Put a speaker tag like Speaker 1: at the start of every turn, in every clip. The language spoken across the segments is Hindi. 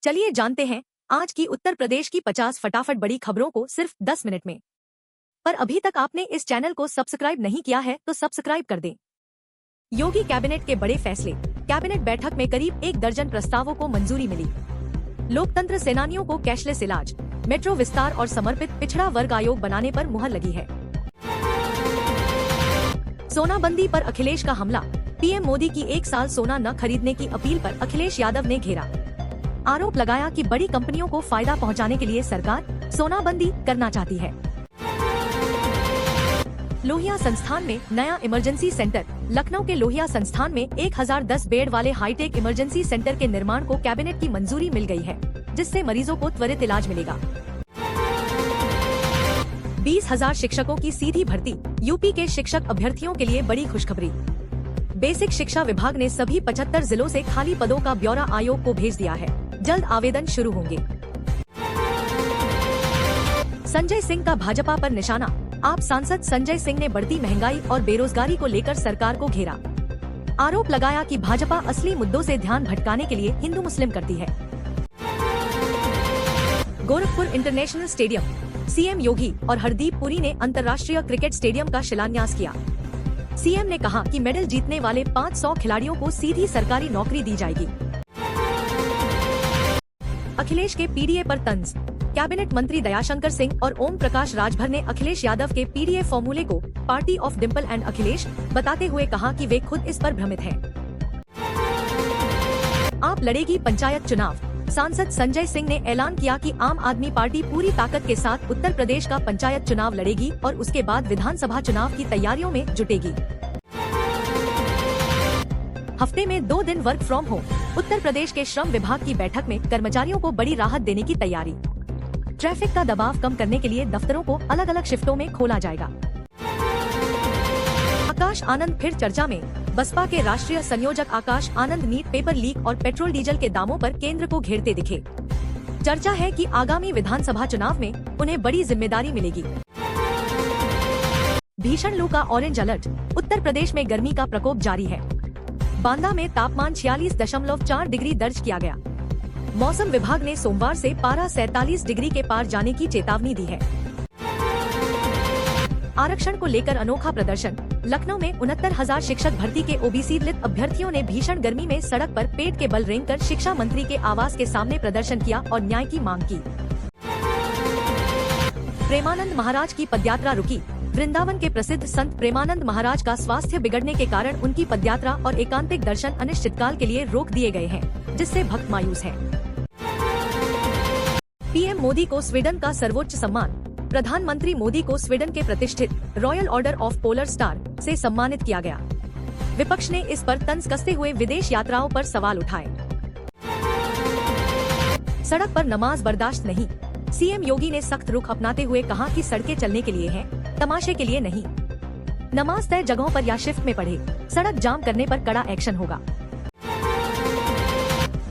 Speaker 1: चलिए जानते हैं आज की उत्तर प्रदेश की 50 फटाफट बड़ी खबरों को सिर्फ 10 मिनट में। पर अभी तक आपने इस चैनल को सब्सक्राइब नहीं किया है तो सब्सक्राइब कर दें। योगी कैबिनेट के बड़े फैसले। कैबिनेट बैठक में करीब 1 दर्जन प्रस्तावों को मंजूरी मिली। लोकतंत्र सेनानियों को कैशलेस इलाज, मेट्रो विस्तार और समर्पित पिछड़ा वर्ग आयोग बनाने पर मुहर लगी है। सोनाबंदी पर अखिलेश का हमला। पीएम मोदी की 1 साल सोना न खरीदने की अपील पर अखिलेश यादव ने घेरा। आरोप लगाया कि बड़ी कंपनियों को फायदा पहुंचाने के लिए सरकार सोनाबंदी करना चाहती है। लोहिया संस्थान में नया इमरजेंसी सेंटर। लखनऊ के लोहिया संस्थान में 1010 बेड वाले हाईटेक इमरजेंसी सेंटर के निर्माण को कैबिनेट की मंजूरी मिल गई है, जिससे मरीजों को त्वरित इलाज मिलेगा। 20,000 शिक्षकों की सीधी भर्ती। यूपी के शिक्षक अभ्यर्थियों के लिए बड़ी खुशखबरी। बेसिक शिक्षा विभाग ने सभी 75 जिलों से खाली पदों का ब्यौरा आयोग को भेज दिया है। जल्द आवेदन शुरू होंगे। संजय सिंह का भाजपा पर निशाना। आप सांसद संजय सिंह ने बढ़ती महंगाई और बेरोजगारी को लेकर सरकार को घेरा। आरोप लगाया कि भाजपा असली मुद्दों से ध्यान भटकाने के लिए हिंदू मुस्लिम करती है। Gorakhpur international stadium. सीएम योगी और हरदीप पुरी ने अंतर्राष्ट्रीय क्रिकेट स्टेडियम का शिलान्यास किया। सीएम ने कहा कि मेडल जीतने वाले 500 खिलाड़ियों को सीधी सरकारी नौकरी दी जाएगी। अखिलेश के पीडीए पर तंज। कैबिनेट मंत्री दयाशंकर सिंह और ओम प्रकाश राजभर ने अखिलेश यादव के पीडीए फॉर्मूले को party of Dimple and Akhilesh बताते हुए कहा कि वे खुद इस पर भ्रमित हैं। आप लड़ेगी पंचायत चुनाव। सांसद संजय सिंह ने ऐलान किया कि आम आदमी पार्टी पूरी ताकत के साथ उत्तर प्रदेश का पंचायत चुनाव लड़ेगी और उसके बाद विधानसभा चुनाव की तैयारियों में जुटेगी। हफ्ते में 2 दिन work from home. Uttar Pradesh के श्रम विभाग की बैठक में कर्मचारियों को बड़ी राहत देने की तैयारी। ट्रैफिक का दबाव कम करने के लिए दफ्तरों को अलग अलग शिफ्टों में खोला जाएगा। आकाश आनंद फिर चर्चा में। बसपा के राष्ट्रीय संयोजक Akash Anand NEET paper leak और पेट्रोल डीजल के दामों पर केंद्र को घेरते दिखे। चर्चा है कि आगामी विधानसभा चुनाव में उन्हें बड़ी जिम्मेदारी मिलेगी। भीषण लू का ऑरेंज अलर्ट। उत्तर प्रदेश में गर्मी का प्रकोप जारी है। बांदा में तापमान 46.4 डिग्री दर्ज किया गया। मौसम विभाग ने सोमवार से पारा 47 डिग्री के पार जाने की चेतावनी दी है। आरक्षण को लेकर अनोखा प्रदर्शन। लखनऊ में 69,000 शिक्षक भर्ती के ओबीसी दलित अभ्यर्थियों ने भीषण गर्मी में सड़क पर पेट के बल रेंगकर शिक्षा मंत्री के आवास के सामने प्रदर्शन किया और न्याय की मांग की। प्रेमानंद महाराज की पदयात्रा रुकी। वृंदावन के प्रसिद्ध संत प्रेमानंद महाराज का स्वास्थ्य बिगड़ने के कारण उनकी पदयात्रा और एकांतिक दर्शन अनिश्चितकाल के लिए रोक दिए गए हैं, जिससे भक्त मायूस हैं। पीएम मोदी को स्वीडन का सर्वोच्च सम्मान। प्रधानमंत्री मोदी को स्वीडन के प्रतिष्ठित royal order of polar star से सम्मानित किया गया। विपक्ष ने इस पर तंज कसते हुए विदेश यात्राओं पर सवाल उठाए। सड़क पर नमाज बर्दाश्त नहीं। सीएम योगी ने सख्त रुख अपनाते हुए कहा कि सड़कें चलने के लिए हैं, तमाशे के लिए नहीं। नमाज तय जगहों पर या शिफ्ट में पढ़े। सड़क जाम करने पर कड़ा एक्शन होगा।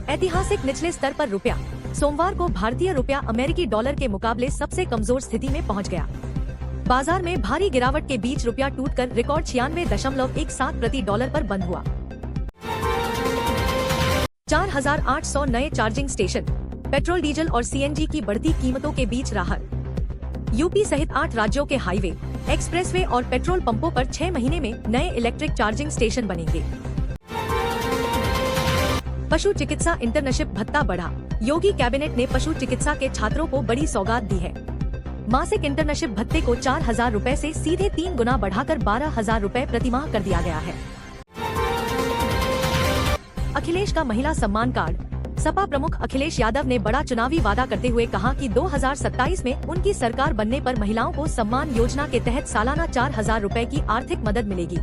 Speaker 1: ऐतिहासिक निचले स्तर पर रुपया। सोमवार को भारतीय रुपया अमेरिकी डॉलर के मुकाबले सबसे कमजोर स्थिति में पहुंच गया। बाजार में भारी गिरावट के बीच रुपया टूटकर रिकॉर्ड 96.17 प्रति डॉलर पर बंद हुआ। 4,800 नए चार्जिंग स्टेशन। पेट्रोल डीजल और सीएनजी की बढ़ती कीमतों के बीच राहत। यूपी सहित 8 राज्यों के हाईवे, एक्सप्रेसवे और पेट्रोल पंपों पर 6 महीने में नए इलेक्ट्रिक चार्जिंग स्टेशन बनेंगे। पशु चिकित्सा इंटर्नशिप भत्ता बढ़ा। योगी कैबिनेट ने पशु चिकित्सा के छात्रों को बड़ी सौगात दी है। मासिक इंटर्नशिप भत्ते को 4,000 रूपए से सीधे 3 गुना बढ़ाकर 12,000 रूपए प्रतिमाह कर दिया गया है। अखिलेश का महिला सम्मान कार्ड। सपा प्रमुख अखिलेश यादव ने बड़ा चुनावी वादा करते हुए कहा कि 2027 में उनकी सरकार बनने पर महिलाओं को सम्मान योजना के तहत सालाना 4,000 रूपए की आर्थिक मदद मिलेगी।